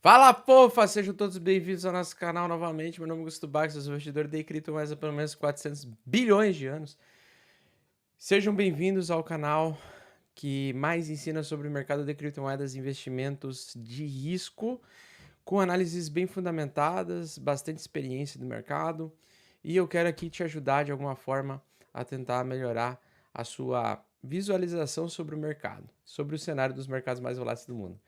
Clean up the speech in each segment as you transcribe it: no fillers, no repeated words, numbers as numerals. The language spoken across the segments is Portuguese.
Fala, pofa! Sejam todos bem-vindos ao nosso canal novamente. Meu nome é Augusto Bax, eu sou investidor de criptomoedas há pelo menos 400 bilhões de anos. Sejam bem-vindos ao canal que mais ensina sobre o mercado de criptomoedas e investimentos de risco, com análises bem fundamentadas, bastante experiência do mercado. E eu quero aqui te ajudar de alguma forma a tentar melhorar a sua visualização sobre o mercado, sobre o cenário dos mercados mais voláteis do mundo.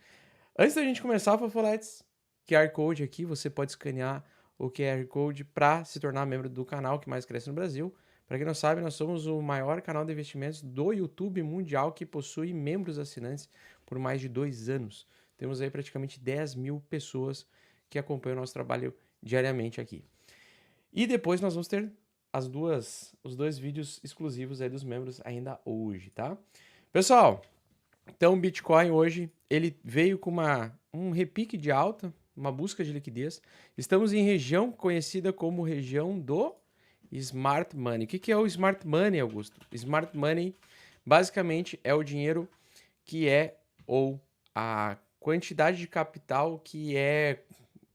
Antes da gente começar, Fofoletes, QR Code aqui, você pode escanear o QR Code para se tornar membro do canal que mais cresce no Brasil. Para quem não sabe, nós somos o maior canal de investimentos do YouTube mundial que possui membros assinantes por mais de 2 anos. Temos aí praticamente 10 mil pessoas que acompanham o nosso trabalho diariamente aqui. E depois nós vamos ter os dois vídeos exclusivos aí dos membros ainda hoje, tá? Pessoal, então, o Bitcoin hoje, ele veio com um repique de alta, uma busca de liquidez. Estamos em região conhecida como região do Smart Money. O que é o Smart Money, Augusto? Smart Money, basicamente, é o dinheiro que é, ou a quantidade de capital que é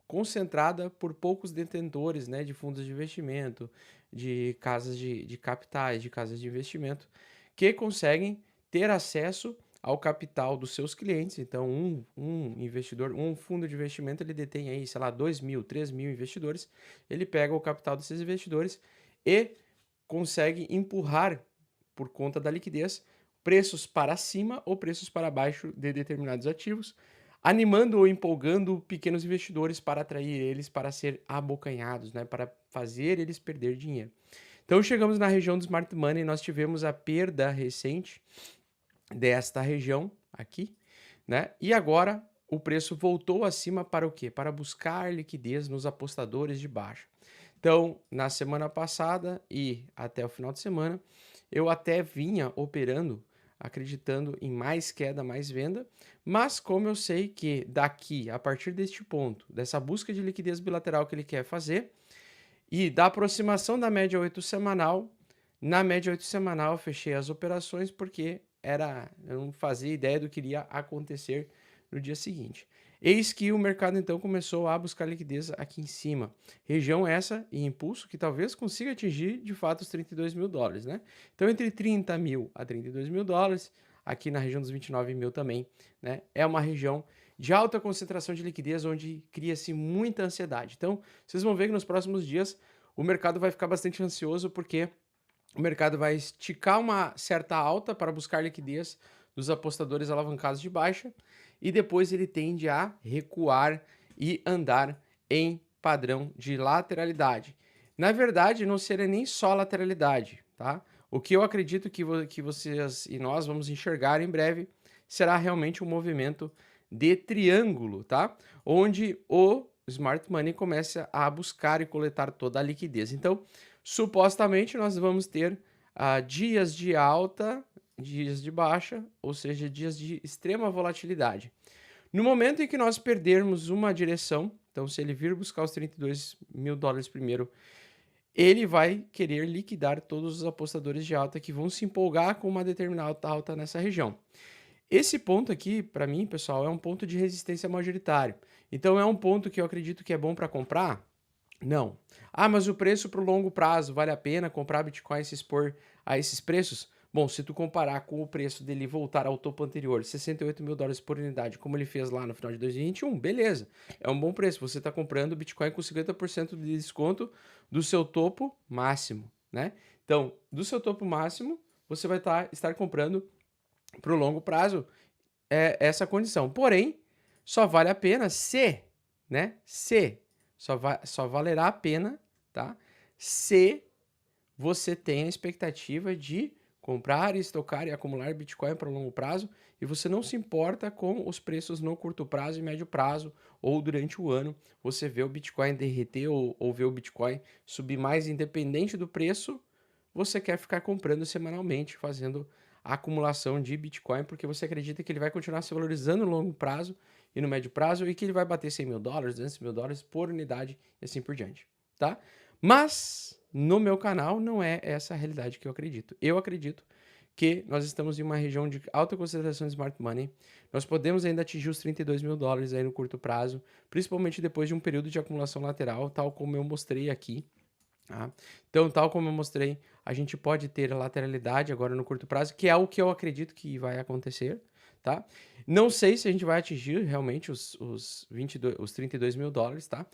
concentrada por poucos detentores, né, de fundos de investimento, de casas de capitais, de casas de investimento, que conseguem ter acesso ao capital dos seus clientes. Então, um investidor, um fundo de investimento, ele detém aí, sei lá, 2 mil, 3 mil investidores, ele pega o capital desses investidores e consegue empurrar, por conta da liquidez, preços para cima ou preços para baixo de determinados ativos, animando ou empolgando pequenos investidores para atrair eles para ser abocanhados, né, para fazer eles perder dinheiro. Então chegamos na região do Smart Money, nós tivemos a perda recente desta região aqui, né? E agora o preço voltou acima para o quê? Para buscar liquidez nos apostadores de baixa. Então, na semana passada e até o final de semana, eu até vinha operando, acreditando em mais queda, mais venda, mas como eu sei que daqui, a partir deste ponto, dessa busca de liquidez bilateral que ele quer fazer, e da aproximação da média 8 semanal, na média 8 semanal eu fechei as operações porque eu não fazia ideia do que iria acontecer no dia seguinte. Eis que o mercado então começou a buscar liquidez aqui em cima. Região essa e impulso que talvez consiga atingir de fato os 32 mil dólares, né? Então entre 30 mil a 32 mil dólares, aqui na região dos 29 mil também, né? É uma região de alta concentração de liquidez onde cria-se muita ansiedade. Então vocês vão ver que nos próximos dias o mercado vai ficar bastante ansioso porque o mercado vai esticar uma certa alta para buscar liquidez dos apostadores alavancados de baixa e depois ele tende a recuar e andar em padrão de lateralidade. Na verdade, não seria nem só lateralidade, tá? O que eu acredito que vocês e nós vamos enxergar em breve será realmente um movimento de triângulo, tá? Onde o Smart Money começa a buscar e coletar toda a liquidez. Então, supostamente nós vamos ter dias de alta, dias de baixa, ou seja, dias de extrema volatilidade. No momento em que nós perdermos uma direção, então se ele vir buscar os 32 mil dólares primeiro, ele vai querer liquidar todos os apostadores de alta que vão se empolgar com uma determinada alta nessa região. Esse ponto aqui, para mim, pessoal, é um ponto de resistência majoritário. Então é um ponto que eu acredito que é bom para comprar? Não. Ah, mas o preço para o longo prazo, vale a pena comprar Bitcoin e se expor a esses preços? Bom, se tu comparar com o preço dele voltar ao topo anterior, 68 mil dólares por unidade, como ele fez lá no final de 2021, beleza. É um bom preço. Você está comprando Bitcoin com 50% de desconto do seu topo máximo, né? Então, do seu topo máximo, você vai estar comprando para o longo prazo essa condição. Porém, só vale a pena se, né? Se só valerá a pena, tá? Se você tem a expectativa de comprar, estocar e acumular Bitcoin para longo prazo e você não se importa com os preços no curto prazo e médio prazo ou durante o ano, você vê o Bitcoin derreter ou vê o Bitcoin subir mais independente do preço, você quer ficar comprando semanalmente, fazendo a acumulação de Bitcoin, porque você acredita que ele vai continuar se valorizando no longo prazo e no médio prazo e que ele vai bater 100 mil dólares, 200 mil dólares por unidade e assim por diante, tá? Mas no meu canal não é essa a realidade que eu acredito. Eu acredito que nós estamos em uma região de alta concentração de smart money. Nós podemos ainda atingir os 32 mil dólares aí no curto prazo, principalmente depois de um período de acumulação lateral, tal como eu mostrei aqui. Tá? Então, tal como eu mostrei, a gente pode ter a lateralidade agora no curto prazo, que é o que eu acredito que vai acontecer. Tá? Não sei se a gente vai atingir realmente os 32 mil dólares. Tá?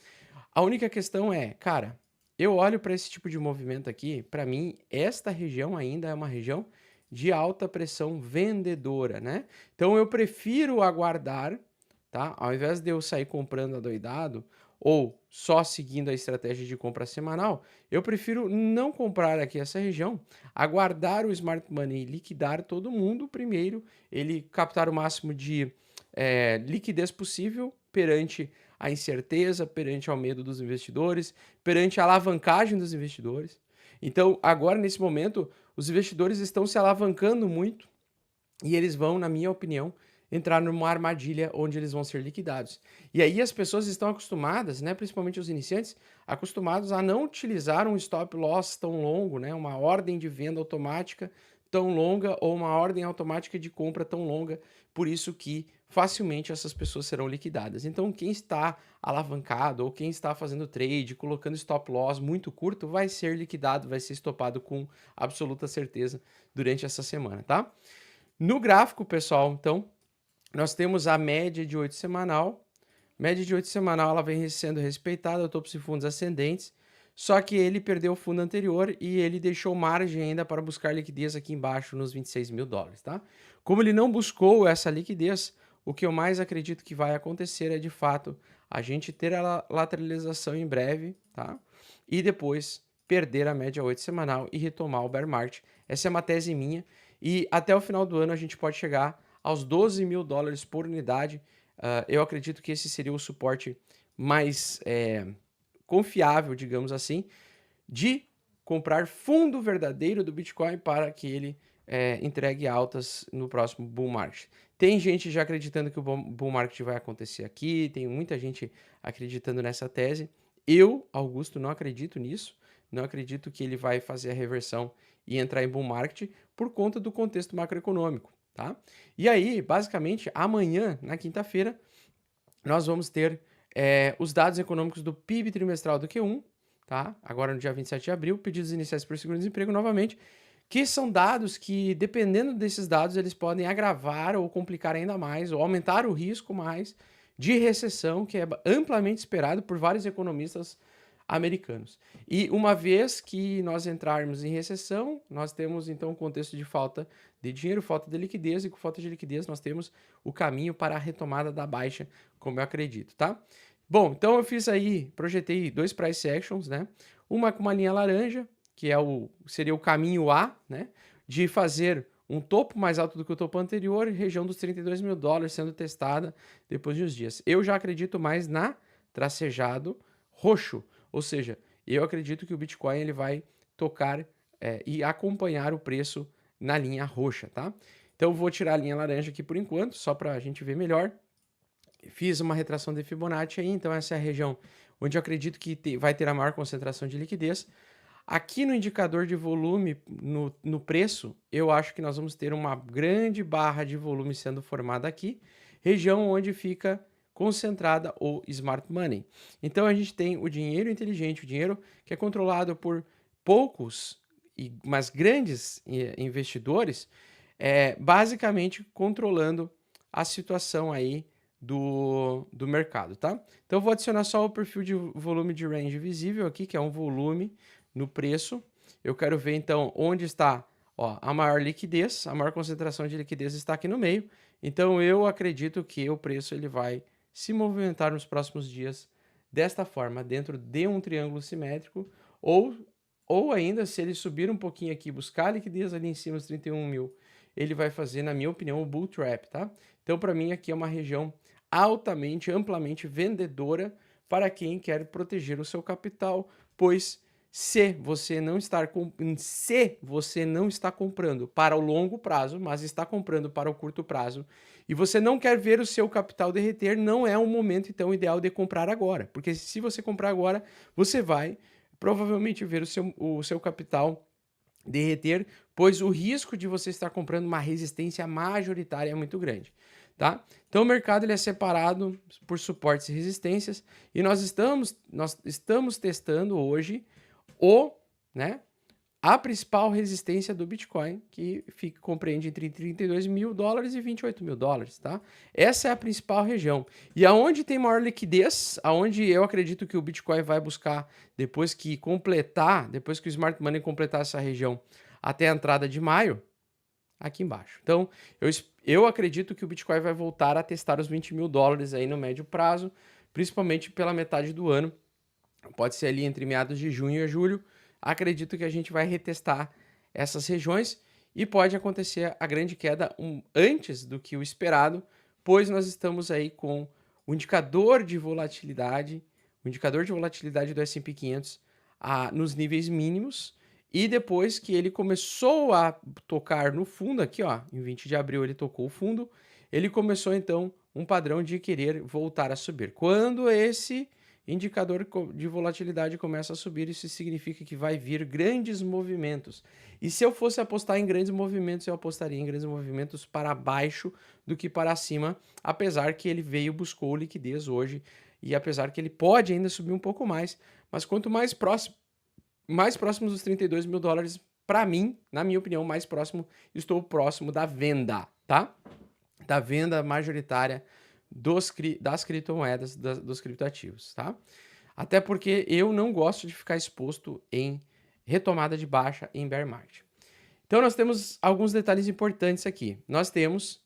A única questão é, cara, eu olho para esse tipo de movimento aqui, para mim, esta região ainda é uma região de alta pressão vendedora, né? Então eu prefiro aguardar, tá? Ao invés de eu sair comprando adoidado ou só seguindo a estratégia de compra semanal, eu prefiro não comprar aqui essa região, aguardar o Smart Money liquidar todo mundo primeiro, ele captar o máximo de liquidez possível perante a incerteza, perante ao medo dos investidores, perante a alavancagem dos investidores. Então, agora, nesse momento, os investidores estão se alavancando muito e eles vão, na minha opinião, entrar numa armadilha onde eles vão ser liquidados. E aí as pessoas estão acostumadas, né, principalmente os iniciantes, acostumados a não utilizar um stop loss tão longo, né, uma ordem de venda automática tão longa ou uma ordem automática de compra tão longa, por isso que facilmente essas pessoas serão liquidadas. Então, quem está alavancado ou quem está fazendo trade, colocando stop loss muito curto, vai ser liquidado, vai ser estopado com absoluta certeza durante essa semana, tá? No gráfico, pessoal, então, nós temos a média de 8 semanal. Média de 8 semanal, ela vem sendo respeitada, topos e fundos ascendentes, só que ele perdeu o fundo anterior e ele deixou margem ainda para buscar liquidez aqui embaixo nos 26 mil dólares, tá? Como ele não buscou essa liquidez, o que eu mais acredito que vai acontecer é, de fato, a gente ter a lateralização em breve, tá? E depois perder a média 8 semanal e retomar o bear market. Essa é uma tese minha e até o final do ano a gente pode chegar aos 12 mil dólares por unidade. Eu acredito que esse seria o suporte mais confiável, digamos assim, de comprar fundo verdadeiro do Bitcoin para que ele entregue altas no próximo bull market. Tem gente já acreditando que o bull market vai acontecer aqui, tem muita gente acreditando nessa tese. Eu, Augusto, não acredito nisso, não acredito que ele vai fazer a reversão e entrar em bull market por conta do contexto macroeconômico, tá? E aí, basicamente, amanhã, na quinta-feira, nós vamos ter os dados econômicos do PIB trimestral do Q1, tá? Agora no dia 27 de abril, pedidos iniciais por seguro-desemprego novamente, que são dados que, dependendo desses dados, eles podem agravar ou complicar ainda mais, ou aumentar o risco mais de recessão, que é amplamente esperado por vários economistas americanos. E uma vez que nós entrarmos em recessão, nós temos então um contexto de falta de dinheiro, falta de liquidez, e com falta de liquidez nós temos o caminho para a retomada da baixa, como eu acredito, tá? Bom, então eu fiz aí, projetei 2 price actions, né? Uma com uma linha laranja, que seria o caminho A, né? De fazer um topo mais alto do que o topo anterior, região dos 32 mil dólares sendo testada depois de uns dias. Eu já acredito mais na tracejado roxo, ou seja, eu acredito que o Bitcoin ele vai tocar e acompanhar o preço na linha roxa, tá? Então eu vou tirar a linha laranja aqui por enquanto, só para a gente ver melhor. Fiz uma retração de Fibonacci aí, então essa é a região onde eu acredito que vai ter a maior concentração de liquidez. Aqui no indicador de volume, no preço, eu acho que nós vamos ter uma grande barra de volume sendo formada aqui, região onde fica concentrada o smart money. Então a gente tem o dinheiro inteligente, o dinheiro que é controlado por poucos, mas grandes investidores, basicamente controlando a situação aí do mercado, tá? Então eu vou adicionar só o perfil de volume de range visível aqui, que é um volume no preço. Eu quero ver então onde está a maior liquidez, a maior concentração de liquidez está aqui no meio. Então eu acredito que o preço ele vai se movimentar nos próximos dias desta forma, dentro de um triângulo simétrico, ou ainda, se ele subir um pouquinho aqui, buscar liquidez ali em cima dos 31 mil, ele vai fazer, na minha opinião, o bull trap, tá? Então, para mim, aqui é uma região altamente, amplamente vendedora para quem quer proteger o seu capital, pois se você não está comprando para o longo prazo, mas está comprando para o curto prazo, e você não quer ver o seu capital derreter, não é um momento então ideal de comprar agora, porque se você comprar agora, você vai provavelmente ver o seu capital derreter, pois o risco de você estar comprando uma resistência majoritária é muito grande, tá? Então o mercado ele é separado por suportes e resistências e nós estamos testando hoje né, a principal resistência do Bitcoin, que compreende entre 32 mil dólares e 28 mil dólares, tá? Essa é a principal região. E aonde tem maior liquidez, aonde eu acredito que o Bitcoin vai buscar, depois que o Smart Money completar essa região até a entrada de maio, aqui embaixo. Então, eu acredito que o Bitcoin vai voltar a testar os 20 mil dólares aí no médio prazo, principalmente pela metade do ano. Pode ser ali entre meados de junho e julho. Acredito que a gente vai retestar essas regiões e pode acontecer a grande queda antes do que o esperado, pois nós estamos aí com o indicador de volatilidade do S&P 500 nos níveis mínimos, e depois que ele começou a tocar no fundo aqui, ó, em 20 de abril ele tocou o fundo, ele começou então um padrão de querer voltar a subir. Quando esse indicador de volatilidade começa a subir, isso significa que vai vir grandes movimentos. E se eu fosse apostar em grandes movimentos, eu apostaria em grandes movimentos para baixo do que para cima, apesar que ele buscou liquidez hoje, e apesar que ele pode ainda subir um pouco mais, mas quanto mais próximos dos 32 mil dólares, para mim, na minha opinião, estou próximo da venda, tá? Da venda majoritária das criptomoedas, dos criptoativos, tá? Até porque eu não gosto de ficar exposto em retomada de baixa em bear market. Então nós temos alguns detalhes importantes aqui. Nós temos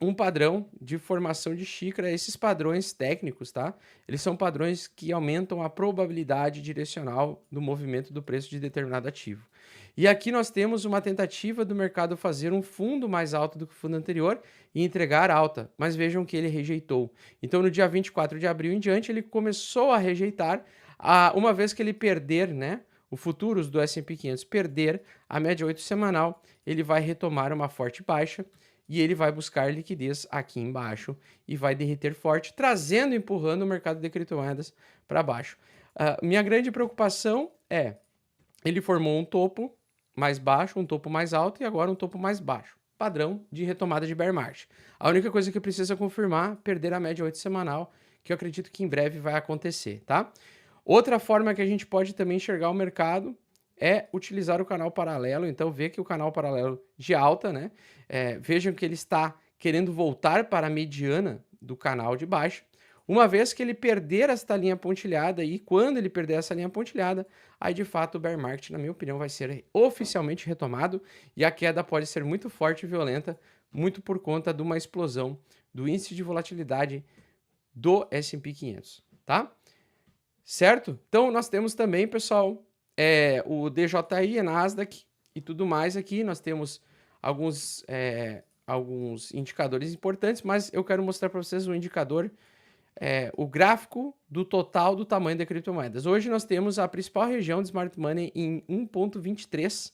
um padrão de formação de xícara. Esses padrões técnicos, tá? Eles são padrões que aumentam a probabilidade direcional do movimento do preço de determinado ativo. E aqui nós temos uma tentativa do mercado fazer um fundo mais alto do que o fundo anterior e entregar alta, mas vejam que ele rejeitou. Então no dia 24 de abril em diante ele começou a rejeitar, uma vez que ele perder, né, o futuros do S&P 500 perder a média 8 semanal, ele vai retomar uma forte baixa e ele vai buscar liquidez aqui embaixo e vai derreter forte, empurrando o mercado de criptomoedas para baixo. Minha grande preocupação é, ele formou um topo mais baixo, um topo mais alto e agora um topo mais baixo. Padrão de retomada de bear market. A única coisa que precisa confirmar, perder a média 8 semanal, que eu acredito que em breve vai acontecer, tá? Outra forma que a gente pode também enxergar o mercado é utilizar o canal paralelo. Então, ver que o canal paralelo de alta, né? Vejam que ele está querendo voltar para a mediana do canal de baixa. Uma vez que ele perder esta linha pontilhada, e quando ele perder essa linha pontilhada, aí de fato o bear market, na minha opinião, vai ser oficialmente retomado e a queda pode ser muito forte e violenta, muito por conta de uma explosão do índice de volatilidade do S&P 500, tá? Certo? Então nós temos também, pessoal, o DJI, a Nasdaq e tudo mais aqui. Nós temos alguns indicadores importantes, mas eu quero mostrar para vocês um indicador, o gráfico do total do tamanho da criptomoedas. Hoje nós temos a principal região de Smart Money em 1,23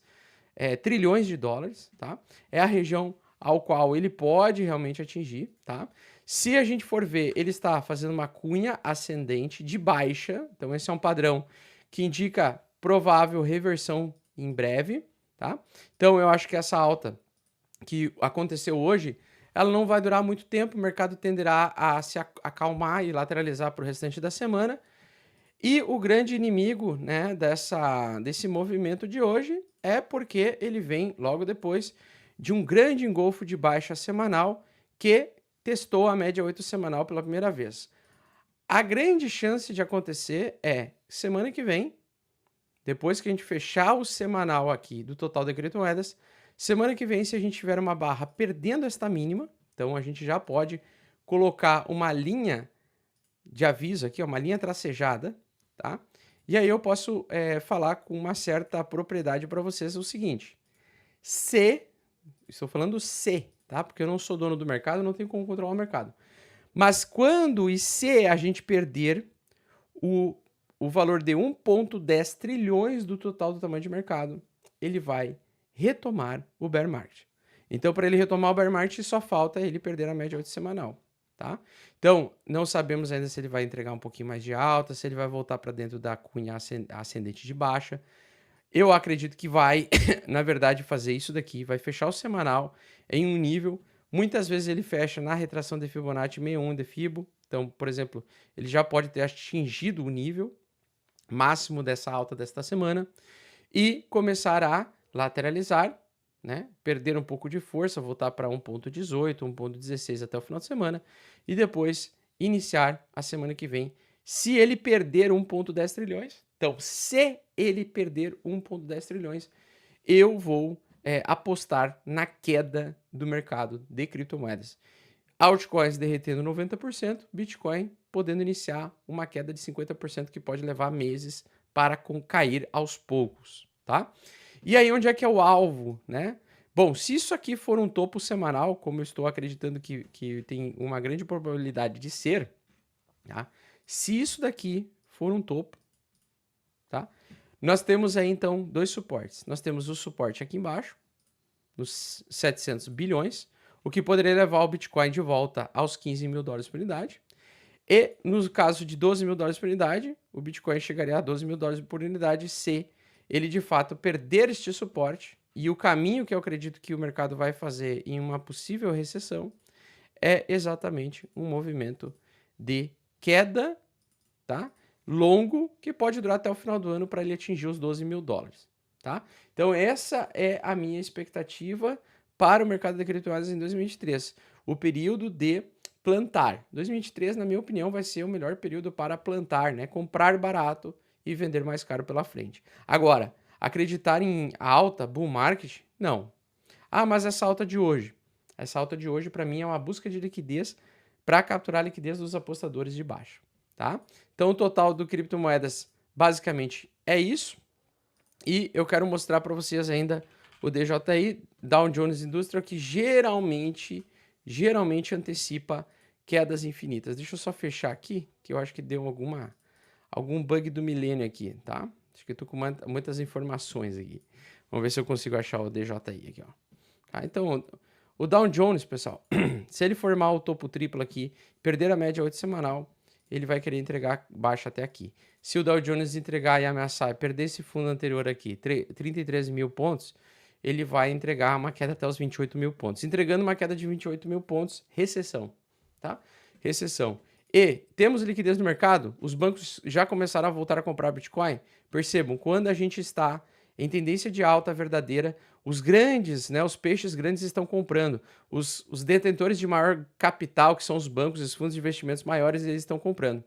trilhões de dólares, tá? É a região ao qual ele pode realmente atingir, tá? Se a gente for ver, ele está fazendo uma cunha ascendente de baixa, então esse é um padrão que indica provável reversão em breve, tá? Então eu acho que essa alta que aconteceu hoje, ela não vai durar muito tempo, o mercado tenderá a se acalmar e lateralizar para o restante da semana. E o grande inimigo, né, desse movimento de hoje é porque ele vem logo depois de um grande engolfo de baixa semanal que testou a média 8 semanal pela primeira vez. A grande chance de acontecer é semana que vem, depois que a gente fechar o semanal aqui do total de criptomoedas, semana que vem, se a gente tiver uma barra perdendo esta mínima, então a gente já pode colocar uma linha de aviso aqui, uma linha tracejada, tá? E aí eu posso falar com uma certa propriedade para vocês o seguinte: estou falando se, tá? Porque eu não sou dono do mercado, não tenho como controlar o mercado. Mas quando e se a gente perder o valor de 1,10 trilhões do total do tamanho de mercado, ele vai retomar o bear market. Então, para ele retomar o bear market, só falta ele perder a média 8 semanal, tá? Então, não sabemos ainda se ele vai entregar um pouquinho mais de alta, se ele vai voltar para dentro da cunha ascendente de baixa. Eu acredito que vai, na verdade, fazer isso daqui, vai fechar o semanal em um nível. Muitas vezes ele fecha na retração de Fibonacci 61 de Fibo. Então, por exemplo, ele já pode ter atingido o nível máximo dessa alta desta semana e começar a lateralizar, né? Perder um pouco de força, voltar para 1,18, 1,16 até o final de semana e depois iniciar a semana que vem. Se ele perder 1,10 trilhões, então se ele perder 1,10 trilhões, eu vou apostar na queda do mercado de criptomoedas. Altcoins derretendo 90%, Bitcoin podendo iniciar uma queda de 50% que pode levar meses para cair aos poucos, tá? E aí onde é que é o alvo, né? Bom, se isso aqui for um topo semanal, como eu estou acreditando que tem uma grande probabilidade de ser, tá? Se isso daqui for um topo, tá? Nós temos aí então dois suportes. Nós temos o suporte aqui embaixo, nos 700 bilhões, o que poderia levar o Bitcoin de volta aos 15 mil dólares por unidade. E no caso de 12 mil dólares por unidade, o Bitcoin chegaria a 12 mil dólares por unidade se ele de fato perder este suporte. E o caminho que eu acredito que o mercado vai fazer em uma possível recessão é exatamente um movimento de queda, tá? Longo, que pode durar até o final do ano para ele atingir os 12 mil dólares, tá? Então essa é a minha expectativa para o mercado de criptomoedas em 2023. O período de plantar. 2023, na minha opinião, vai ser o melhor período para plantar, né? Comprar barato e vender mais caro pela frente. Agora, acreditar em alta, bull market, não. Ah, mas essa alta de hoje. Essa alta de hoje, para mim, é uma busca de liquidez para capturar a liquidez dos apostadores de baixo, tá? Então, o total do criptomoedas, basicamente, é isso. E eu quero mostrar para vocês ainda o DJI, Dow Jones Industrial, que geralmente antecipa quedas infinitas. Deixa eu só fechar aqui, que eu acho que deu algum bug do milênio aqui, tá? Acho que eu tô com muitas informações aqui. Vamos ver se eu consigo achar o DJI aqui, ó. Tá? Então, o Dow Jones, pessoal, se ele formar o topo triplo aqui, perder a média 8 semanal, ele vai querer entregar baixa até aqui. Se o Dow Jones entregar e ameaçar e perder esse fundo anterior aqui, 33 mil pontos, ele vai entregar uma queda até os 28 mil pontos. Entregando uma queda de 28 mil pontos, recessão, tá? Recessão. E temos liquidez no mercado? Os bancos já começaram a voltar a comprar Bitcoin? Percebam, quando a gente está em tendência de alta verdadeira, os grandes, né, os peixes grandes estão comprando. Os detentores de maior capital, que são os bancos, os fundos de investimentos maiores, eles estão comprando.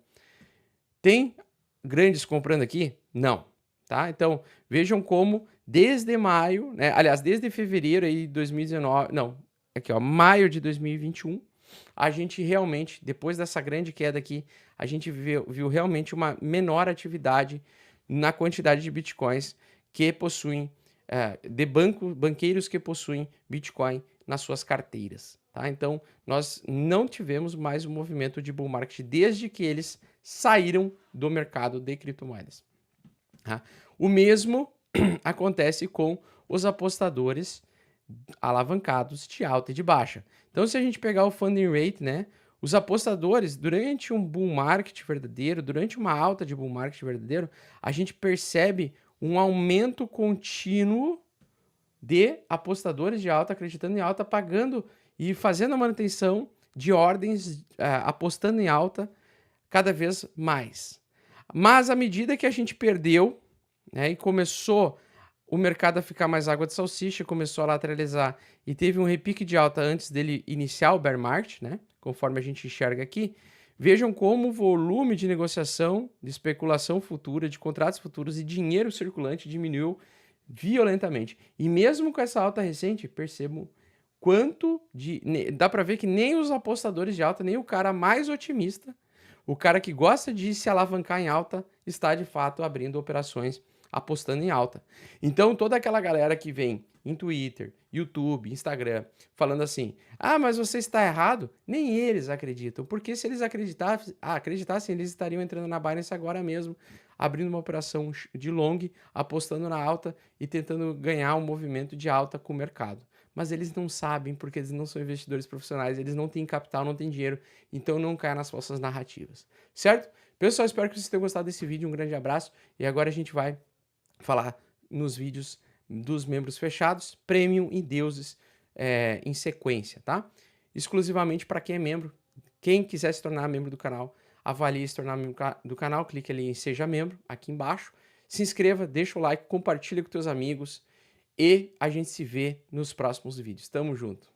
Tem grandes comprando aqui? Não. Tá? Então, vejam como desde maio, né, aliás, desde fevereiro aí de 2019, não, aqui ó, maio de 2021, a gente realmente, depois dessa grande queda aqui, a gente viu realmente uma menor atividade na quantidade de bitcoins que possuem, banqueiros que possuem Bitcoin nas suas carteiras. Tá? Então, nós não tivemos mais um movimento de bull market desde que eles saíram do mercado de criptomoedas. Tá? O mesmo acontece com os apostadores alavancados de alta e de baixa. Então, se a gente pegar o funding rate, né, os apostadores, durante um bull market verdadeiro, durante uma alta de bull market verdadeiro, a gente percebe um aumento contínuo de apostadores de alta, acreditando em alta, pagando e fazendo a manutenção de ordens, apostando em alta cada vez mais. Mas à medida que a gente perdeu, né, e começou o mercado a ficar mais água de salsicha, começou a lateralizar e teve um repique de alta antes dele iniciar o bear market, né, conforme a gente enxerga aqui, vejam como o volume de negociação, de especulação futura, de contratos futuros e dinheiro circulante diminuiu violentamente. E mesmo com essa alta recente, percebam quanto de... Dá para ver que nem os apostadores de alta, nem o cara mais otimista, o cara que gosta de se alavancar em alta, está de fato abrindo operações apostando em alta. Então toda aquela galera que vem em Twitter, YouTube, Instagram, falando assim, ah, mas você está errado, nem eles acreditam, porque se eles acreditassem, eles estariam entrando na Binance agora mesmo, abrindo uma operação de long, apostando na alta e tentando ganhar um movimento de alta com o mercado. Mas eles não sabem, porque eles não são investidores profissionais, eles não têm capital, não têm dinheiro, então não caem nas falsas narrativas, certo? Pessoal, espero que vocês tenham gostado desse vídeo, um grande abraço, e agora a gente vai falar nos vídeos dos membros fechados, Premium e Deuses em sequência, tá? Exclusivamente para quem é membro. Quem quiser se tornar membro do canal, avalie se tornar membro do canal, clique ali em Seja Membro, aqui embaixo. Se inscreva, deixa o like, compartilha com teus amigos e a gente se vê nos próximos vídeos. Tamo junto!